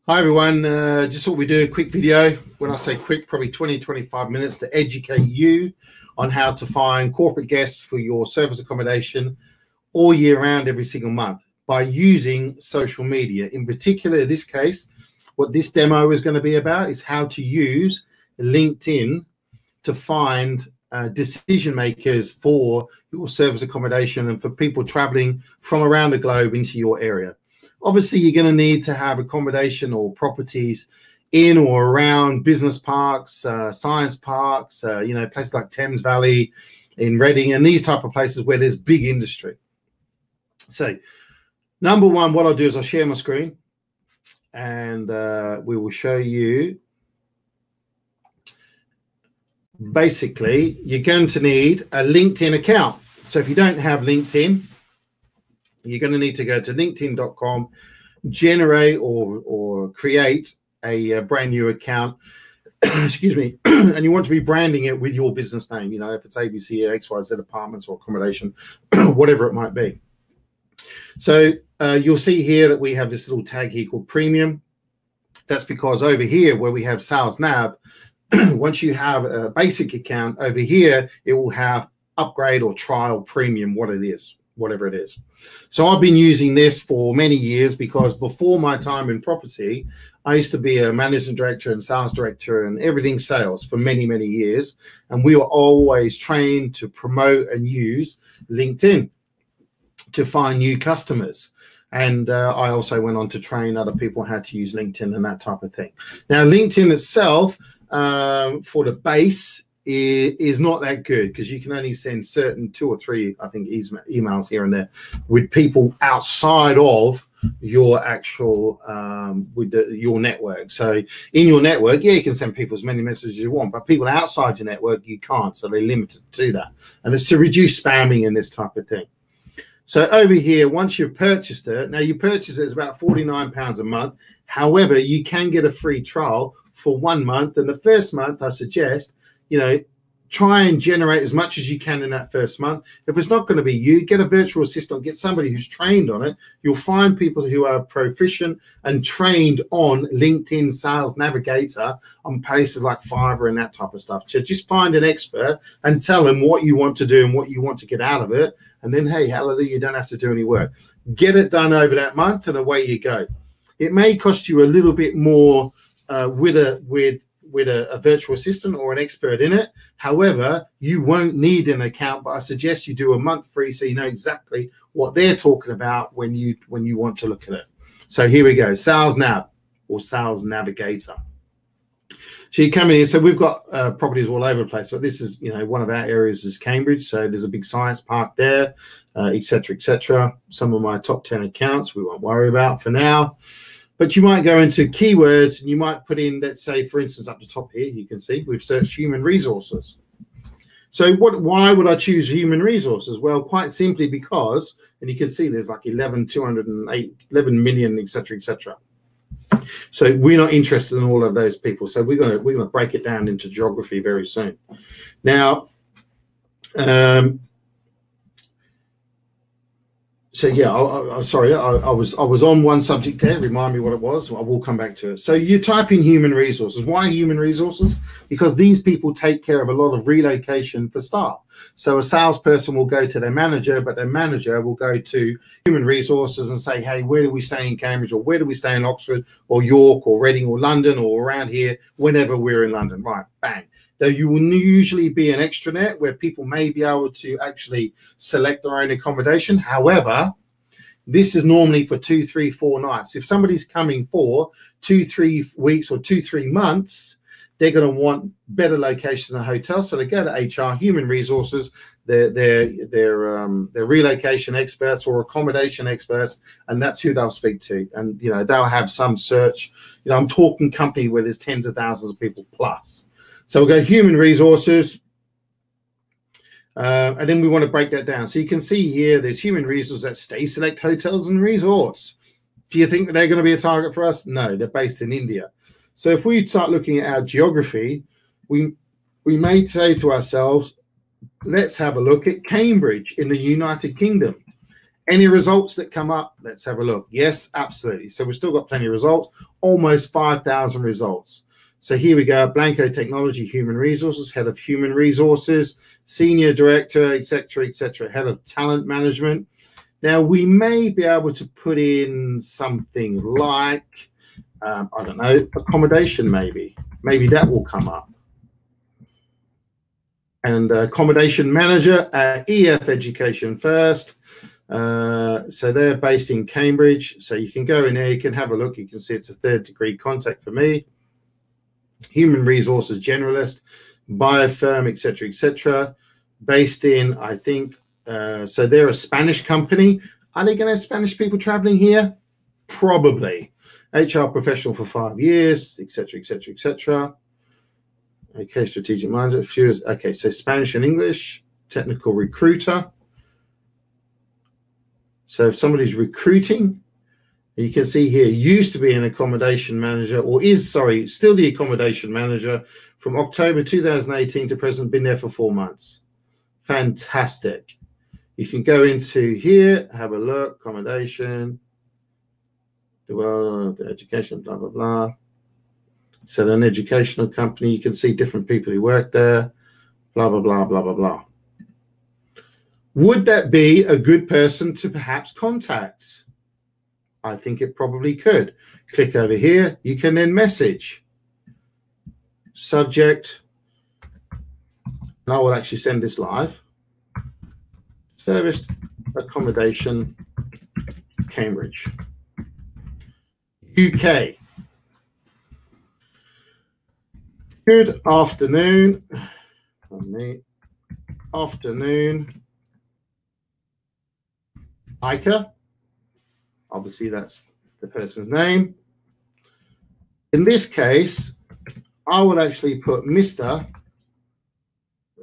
Hi everyone, just thought we'd do a quick video. When I say quick, probably 20-25 minutes to educate you on how to find corporate guests for your service accommodation all year round, every single month, by using social media. In particular, in this case, what this demo is going to be about is how to use LinkedIn to find decision makers for your service accommodation and for people traveling from around the globe into your area. Obviously, you're going to need to have accommodation or properties in or around business parks, science parks, places like Thames Valley, in Reading, and these type of places where there's big industry. So, number one, what I'll do is I'll share my screen, and we will show you. Basically, you're going to need a LinkedIn account. So if you don't have LinkedIn, you're going to need to go to linkedin.com, generate or create a brand new account, excuse me, and you want to be branding it with your business name, if it's ABC or XYZ Apartments or Accommodation, whatever it might be. So you'll see here that we have this little tag here called Premium. That's because over here where we have Sales Nav, once you have a basic account over here, it will have upgrade or trial premium, whatever it is. So I've been using this for many years because before my time in property, I used to be a managing director and sales director and everything sales for many, many years. And we were always trained to promote and use LinkedIn to find new customers. And I also went on to train other people how to use LinkedIn and that type of thing. Now, LinkedIn itself, for the base, is not that good because you can only send certain 2 or 3, I think, emails here and there with people outside of your actual your network. So in your network, yeah, you can send people as many messages as you want, but people outside your network you can't, so they're limited to that, and it's to reduce spamming and this type of thing. So over here, once you've purchased it, now you purchase it, it's about £49 a month. However, you can get a free trial for 1 month, and the first month I suggest try and generate as much as you can in that first month. If it's not going to be you, get a virtual assistant, get somebody who's trained on it. You'll find people who are proficient and trained on LinkedIn Sales Navigator on places like Fiverr and that type of stuff. So just find an expert and tell them what you want to do and what you want to get out of it. And then, hey, hallelujah, you don't have to do any work. Get it done over that month and away you go. It may cost you a little bit more with a virtual assistant or an expert in it. However, you won't need an account, but I suggest you do a month free so you know exactly what they're talking about when you want to look at it. So here we go, Sales Nav or Sales Navigator. So you come in here, so we've got properties all over the place, but this is, one of our areas is Cambridge, so there's a big science park there, etc., etc. Some of my top 10 accounts we won't worry about for now. But you might go into keywords and you might put in, let's say, for instance, up the top here, you can see we've searched human resources. So why would I choose human resources? Well, quite simply because, and you can see there's like 11 million, etc., etc. So we're not interested in all of those people. So we're gonna break it down into geography very soon. Now, so yeah, I was on one subject there. Remind me what it was. I will come back to it. So you type in human resources. Why human resources? Because these people take care of a lot of relocation for staff. So a salesperson will go to their manager, but their manager will go to human resources and say, hey, where do we stay in Cambridge, or where do we stay in Oxford or York or Reading or London or around here whenever we're in London? Right, bang. There you will usually be an extranet where people may be able to actually select their own accommodation. However, this is normally for 2, 3, 4 nights. If somebody's coming for 2, 3 weeks or 2, 3 months, they're going to want better location than a hotel. So they go to HR, human resources, they're relocation experts or accommodation experts, and that's who they'll speak to. And they'll have some search. I'm talking company where there's tens of thousands of people plus. So we'll go human resources, and then we want to break that down. So you can see here there's human resources that stay select hotels and resorts. Do you think that they're going to be a target for us? No, they're based in India. So if we start looking at our geography, we may say to ourselves, let's have a look at Cambridge in the United Kingdom. Any results that come up? Let's have a look. Yes, absolutely. So we've still got plenty of results, almost 5,000 results. So here we go, Blanco Technology, Human Resources, Head of Human Resources, Senior Director, etc., Head of Talent Management. Now, we may be able to put in something like, I don't know, accommodation maybe. Maybe that will come up. And accommodation manager at EF Education First. So they're based in Cambridge. So you can go in there, you can have a look. You can see it's a 3rd-degree contact for me. Human resources generalist, biofirm, etc., based in, I think, so they're a Spanish company. Are they going to have Spanish people traveling here? Probably. HR professional for 5 years, etc. Okay, strategic mindset. Okay, so Spanish and English, technical recruiter. So if somebody's recruiting, you can see here, used to be an accommodation manager, or is, sorry, still the accommodation manager from October 2018 to present, been there for 4 months. Fantastic. You can go into here, have a look, accommodation, the education, blah, blah, blah. So an educational company, you can see different people who work there, blah, blah, blah, blah, blah, blah. Would that be a good person to perhaps contact? I think it probably could. Click over here. You can then message. Subject. And I will actually send this live. Serviced accommodation, Cambridge, UK. Good afternoon. Afternoon. Ika. Obviously, that's the person's name. In this case, I would actually put Mr.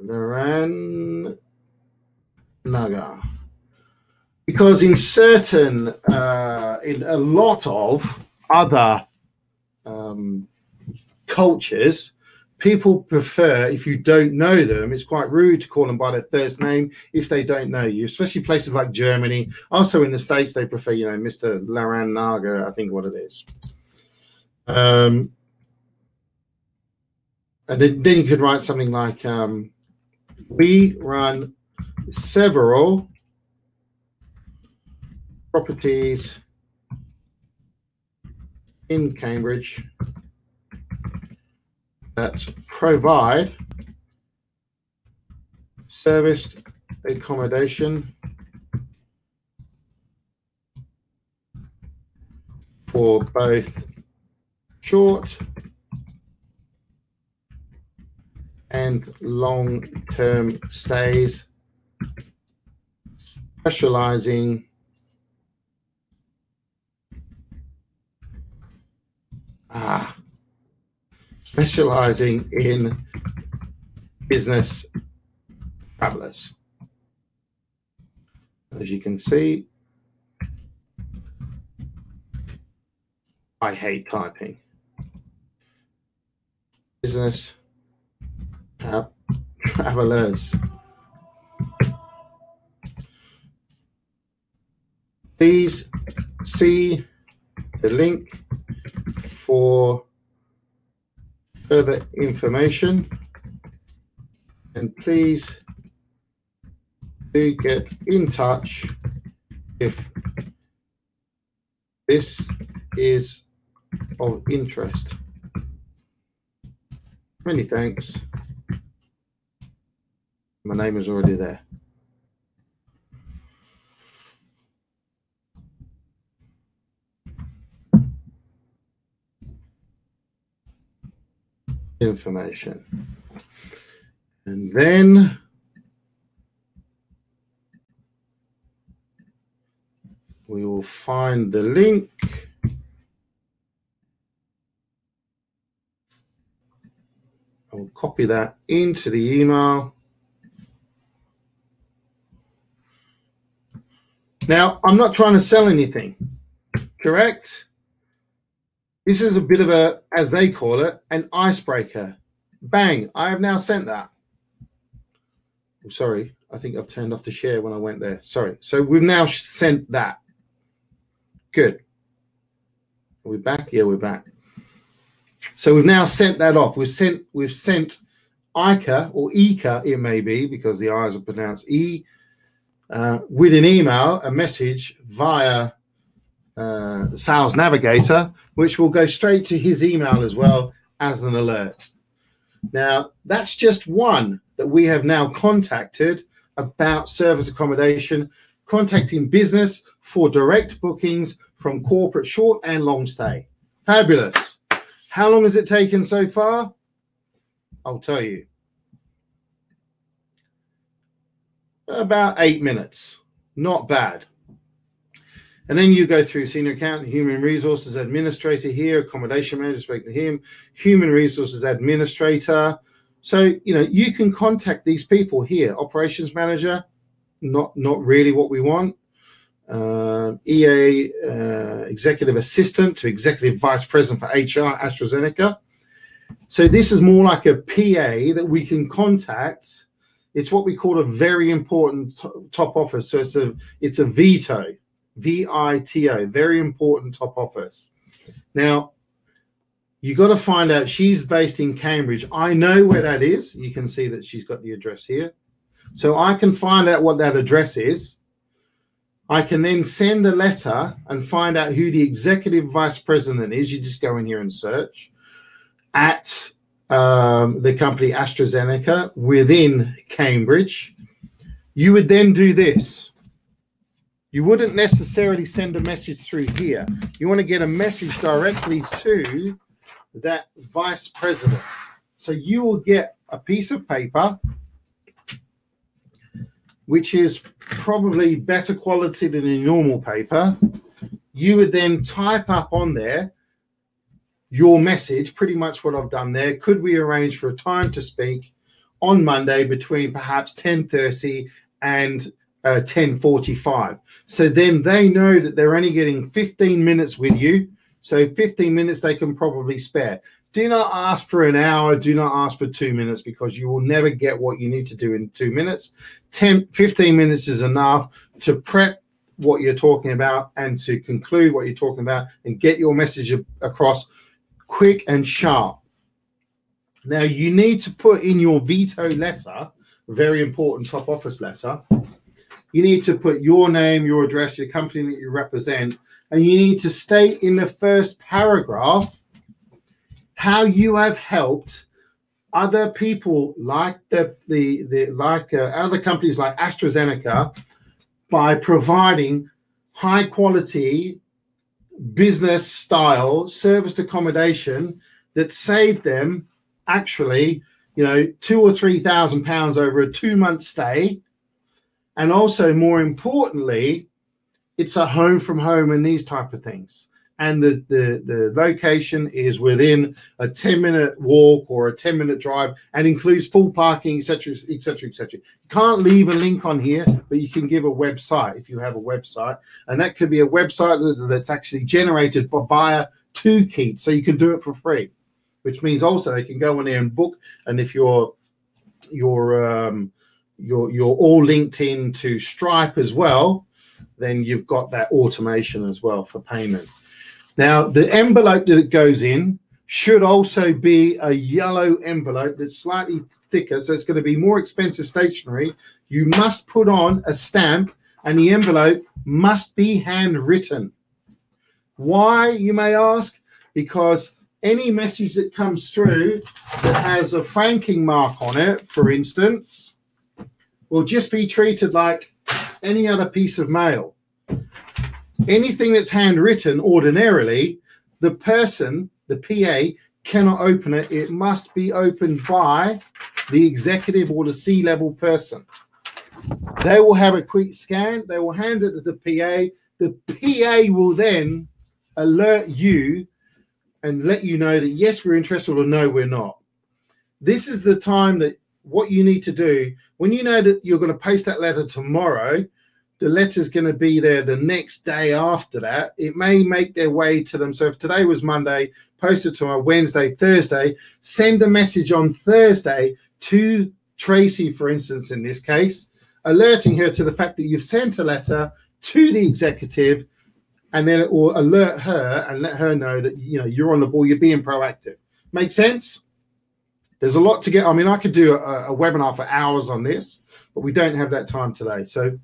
Naran Nagar, because in certain, in a lot of other cultures, people prefer, if you don't know them, it's quite rude to call them by their first name if they don't know you, especially places like Germany. Also in the States, they prefer, you know, Mr. Laran Nagar, I think what it is. And then you could write something like, we run several properties in Cambridge that provide serviced accommodation for both short and long-term stays, specializing in business travelers. As you can see, I hate typing. Business travelers. Please see the link for further information, and please do get in touch if this is of interest. Many thanks. My name is already there. Information. And then we will find the link. I'll copy that into the email. Now, I'm not trying to sell anything, correct? This is a bit of a, as they call it, an icebreaker. Bang, I have now sent that. I'm sorry, I think I've turned off the share when I went there. Sorry. So we've now sent that. Good. Are we back? Yeah, we're back. So we've now sent that off. We've sent ICA or ECA, it may be, because the I's are pronounced E, with an email, a message via Sales Navigator, which will go straight to his email as well as an alert. Now, that's just one that we have now contacted about service accommodation, contacting business for direct bookings from corporate short and long stay. Fabulous. How long has it taken so far? I'll tell you. About 8 minutes. Not bad. And then you go through senior accountant, human resources administrator here, accommodation manager, speak to him, human resources administrator. So, you know, you can contact these people here. Operations manager, not really what we want. EA, executive assistant to executive vice president for HR, AstraZeneca. So this is more like a PA that we can contact. It's what we call a very important top office. So it's a VITO, VITO, very important top office. Now, you got to find out, she's based in Cambridge. I know where that is. You can see that she's got the address here. So I can find out what that address is. I can then send a letter and find out who the executive vice president is. You just go in here and search at the company AstraZeneca within Cambridge. You would then do this. You wouldn't necessarily send a message through here. You want to get a message directly to that vice president. So you will get a piece of paper, which is probably better quality than a normal paper. You would then type up on there your message, pretty much what I've done there. Could we arrange for a time to speak on Monday between perhaps 10:30 and 10:45? So then they know that they're only getting 15 minutes with you. So 15 minutes they can probably spare. Do not ask for an hour. Do not ask for 2 minutes, because you will never get what you need to do in 2 minutes. 15 minutes is enough to prep what you're talking about and to conclude what you're talking about and get your message across quick and sharp. Now, you need to put in your veto letter, very important top office letter, you need to put your name, your address, your company that you represent, and you need to state in the first paragraph how you have helped other people like other companies like AstraZeneca by providing high quality business style serviced accommodation that saved them actually, you know, £2,000 or £3,000 over a 2-month stay. And also, more importantly, it's a home from home and these type of things. And the location is within a 10-minute walk or a 10-minute drive and includes full parking, etc., etc., etc. You can't leave a link on here, but you can give a website if you have a website. And that could be a website that's actually generated via 2Keat, so you can do it for free, which means also they can go on there and book. And if you're all linked in to Stripe as well, then you've got that automation as well for payment. Now, the envelope that it goes in should also be a yellow envelope that's slightly thicker, so it's going to be more expensive stationery. You must put on a stamp, and the envelope must be handwritten. Why, you may ask? Because any message that comes through that has a franking mark on it, for instance, will just be treated like any other piece of mail. Anything that's handwritten, ordinarily, the person, the PA, cannot open it. It must be opened by the executive or the C-level person. They will have a quick scan. They will hand it to the PA. The PA will then alert you and let you know that, yes, we're interested, or no, we're not. This is the time that what you need to do, when you know that you're going to post that letter tomorrow, the letter's going to be there the next day after that. It may make their way to them. So if today was Monday, post it tomorrow, Wednesday, Thursday, send a message on Thursday to Tracy, for instance, in this case, alerting her to the fact that you've sent a letter to the executive, and then it will alert her and let her know that, you know, you're on the ball, you're being proactive. Make sense? There's a lot to get. I mean, I could do a webinar for hours on this, but we don't have that time today. So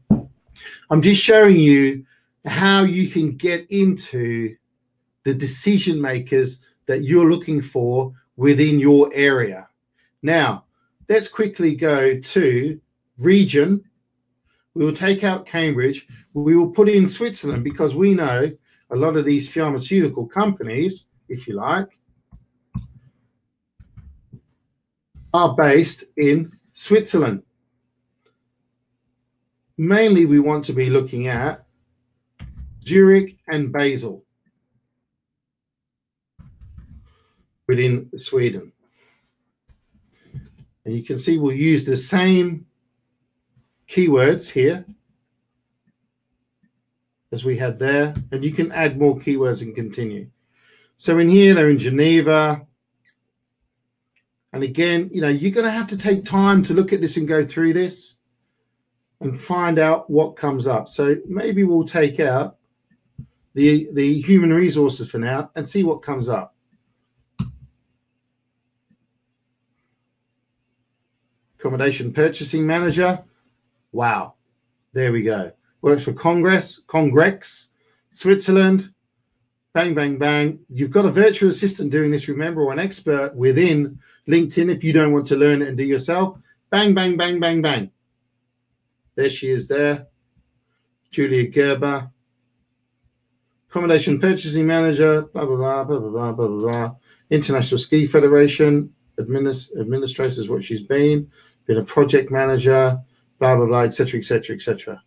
I'm just showing you how you can get into the decision makers that you're looking for within your area. Now, let's quickly go to region. We will take out Cambridge. We will put in Switzerland, because we know a lot of these pharmaceutical companies, if you like, are based in Switzerland. Mainly, we want to be looking at Zurich and Basel within Sweden. And you can see we'll use the same keywords here as we had there, and you can add more keywords and continue. So in here, they're in Geneva. And again, you know, you're going to have to take time to look at this and go through this and find out what comes up. So maybe we'll take out the human resources for now and see what comes up. Accommodation purchasing manager. Wow. There we go. Works for Congrex, Switzerland. Bang, bang, bang. You've got a virtual assistant doing this, remember, or an expert within LinkedIn if you don't want to learn it and do yourself. Bang, bang, bang, bang, bang. There she is there. Julia Gerber. Accommodation purchasing manager, blah, blah, blah, blah, blah, blah, blah, blah. International Ski Federation, administrator is what she's been a project manager, blah, blah, blah, etc., etc., etc.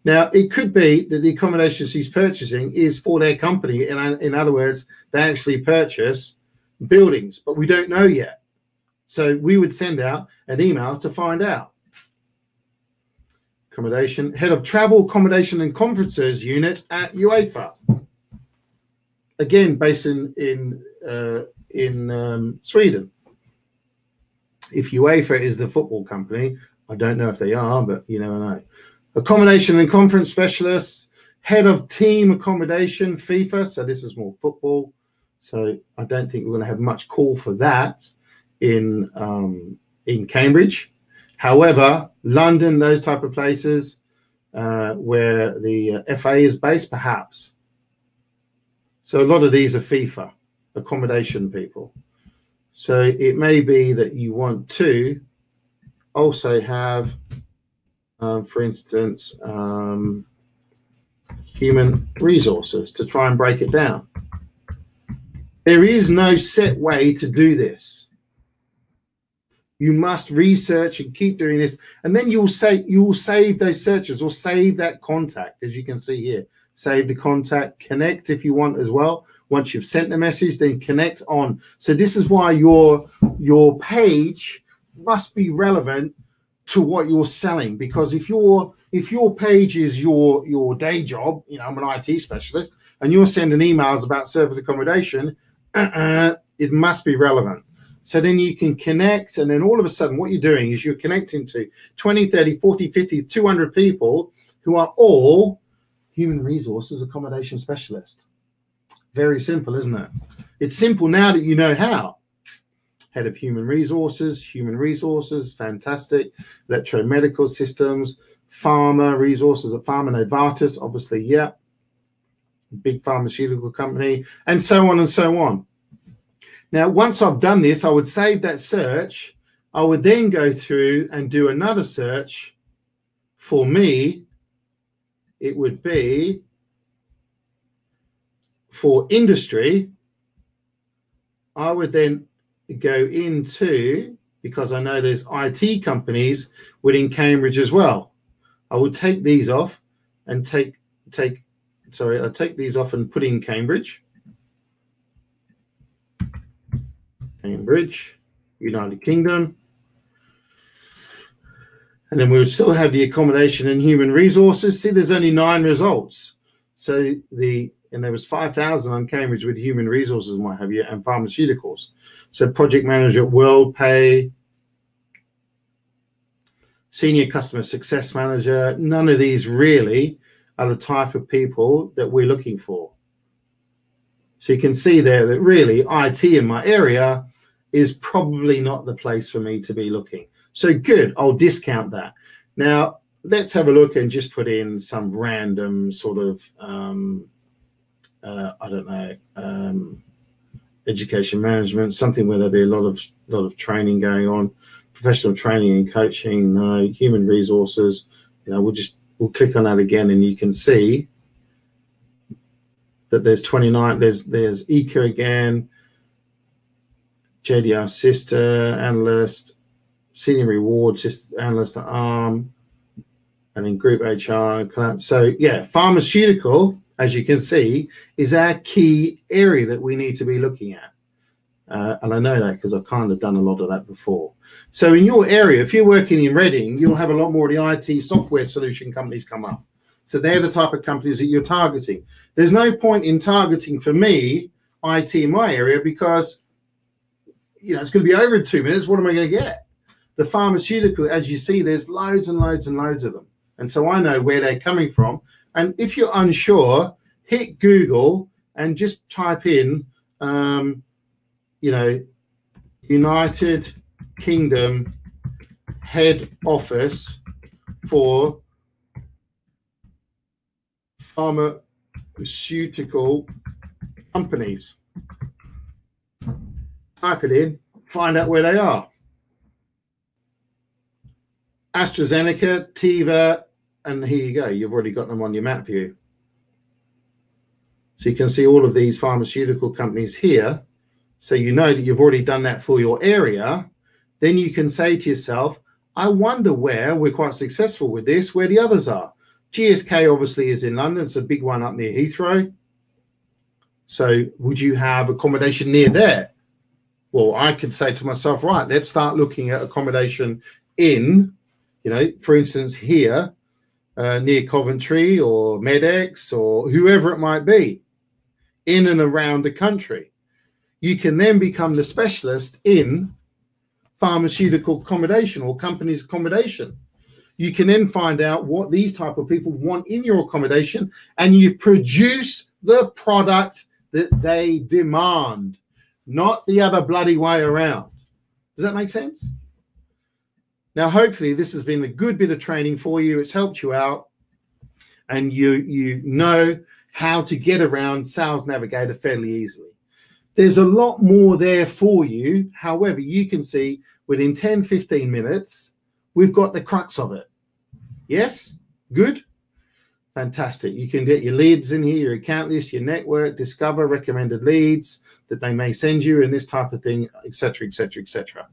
Now, it could be that the accommodation she's purchasing is for their company. In other words, they actually purchase buildings, but we don't know yet. So we would send out an email to find out. Accommodation, head of travel, accommodation and conferences unit at UEFA. Again, based in Sweden. If UEFA is the football company, I don't know if they are, but you never know. Accommodation and conference specialists, head of team accommodation, FIFA. So this is more football. So I don't think we're going to have much call for that in Cambridge. However, London, those type of places where the FA is based, perhaps. So a lot of these are FIFA accommodation people. So it may be that you want to also have, for instance, human resources to try and break it down. There is no set way to do this. You must research and keep doing this, and then you will save those searches or save that contact, as you can see here. Save the contact, connect if you want as well. Once you've sent the message, then connect on. So this is why your page must be relevant to what you're selling, because if your page is your day job, you know, I'm an IT specialist, and you're sending emails about service accommodation, it must be relevant. So then you can connect, and then all of a sudden what you're doing is you're connecting to 20, 30, 40, 50, 200 people who are all human resources accommodation specialists. Very simple, isn't it? It's simple now that you know how. Head of human resources, fantastic. Electromedical systems, pharma resources at Pharma Novartis, obviously, yeah. Big pharmaceutical company, and so on and so on. Now, once I've done this, I would save that search. I would then go through and do another search. For me, it would be for industry. I would then go into, because I know there's IT companies within Cambridge as well. I would take these off and I'll take these off and put in Cambridge. Cambridge, United Kingdom. And then we would still have the accommodation and human resources. See, there's only 9 results. So and there was 5,000 on Cambridge with human resources and what have you, and pharmaceuticals. So project manager, WorldPay. senior customer success manager. None of these really are the type of people that we're looking for. So you can see there that really IT in my area is probably not the place for me to be looking. So good, I'll discount that. Now, let's have a look and just put in some random sort of, I don't know, education management, something where there'll be a lot of training going on, professional training and coaching, no, human resources. You know, we'll click on that again, and you can see that there's 29. There's ECO again, JDR sister analyst, senior rewards analyst at ARM, and then group HR. So yeah, pharmaceutical, as you can see, is our key area that we need to be looking at. And I know that because I've kind of done a lot of that before. So in your area, if you're working in Reading, you'll have a lot more of the IT software solution companies come up. So they're the type of companies that you're targeting. There's no point in targeting, for me, IT in my area, because you know it's going to be over in 2 minutes. What am I going to get? The pharmaceutical, as you see, there's loads and loads and loads of them. And so I know where they're coming from. And if you're unsure, hit Google and just type in, you know, United Kingdom head office for pharmaceutical companies. Type it in, find out where they are. AstraZeneca, Teva, and here you go. You've already got them on your map view. So you can see all of these pharmaceutical companies here. So you know that you've already done that for your area. Then you can say to yourself, I wonder where we're quite successful with this, where the others are. GSK obviously is in London. It's a big one up near Heathrow. So would you have accommodation near there? Well, I could say to myself, right, let's start looking at accommodation in, you know, for instance, here near Coventry or Medex or whoever it might be, in and around the country. You can then become the specialist in pharmaceutical accommodation or company's accommodation. You can then find out what these type of people want in your accommodation, and you produce the product that they demand, not the other bloody way around. Does that make sense? Now, hopefully this has been a good bit of training for you. It's helped you out, and you know how to get around Sales Navigator fairly easily. There's a lot more there for you. However, you can see within 10, 15 minutes, we've got the crux of it. Yes? Good? Fantastic. You can get your leads in here, your account list, your network, discover recommended leads that they may send you, and this type of thing, etc., etc., etc.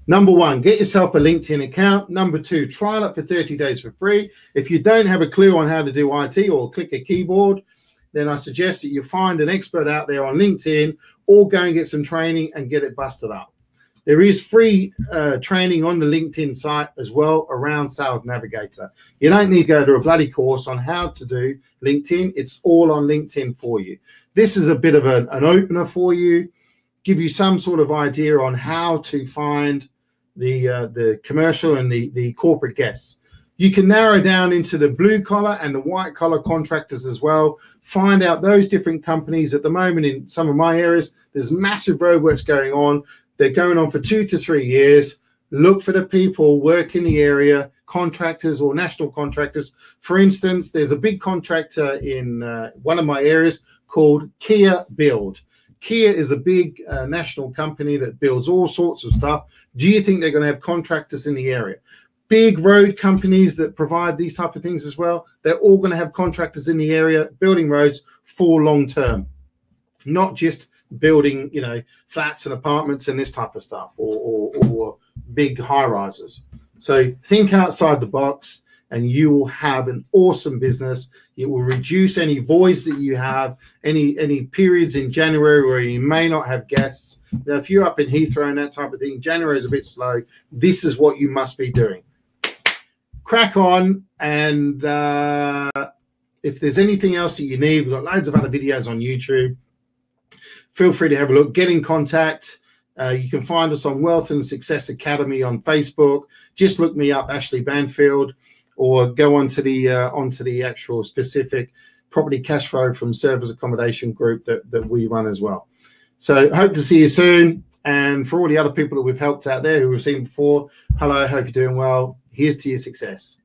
Number one, get yourself a LinkedIn account. Number two, trial it for 30 days for free. If you don't have a clue on how to do IT or click a keyboard, then I suggest that you find an expert out there on LinkedIn, or go and get some training and get it busted up. There is free training on the LinkedIn site as well around Sales Navigator. You don't need to go to a bloody course on how to do LinkedIn. It's all on LinkedIn for you. This is a bit of an opener for you, give you some sort of idea on how to find the commercial and the corporate guests. You can narrow down into the blue collar and the white collar contractors as well. Find out those different companies. At the moment in some of my areas, there's massive roadworks going on. They're going on for 2 to 3 years. Look for the people work in the area, contractors or national contractors. For instance, there's a big contractor in one of my areas called Kia Build. Kia is a big national company that builds all sorts of stuff. Do you think they're going to have contractors in the area? Big road companies that provide these type of things as well, they're all going to have contractors in the area building roads for long term, not just building, you know, flats and apartments and this type of stuff, or big high rises. So think outside the box and you will have an awesome business. It will reduce any voids that you have, any periods in January where you may not have guests. Now, if you're up in Heathrow and that type of thing, January is a bit slow. This is what you must be doing. Crack on, and if there's anything else that you need, we've got loads of other videos on YouTube. Feel free to have a look, get in contact. You can find us on Wealth and Success Academy on Facebook. Just look me up, Ashley Banfield, or go onto the actual specific property cash flow from Service Accommodation group that we run as well. So hope to see you soon. And for all the other people that we've helped out there who we've seen before, hello, hope you're doing well. Here's to your success.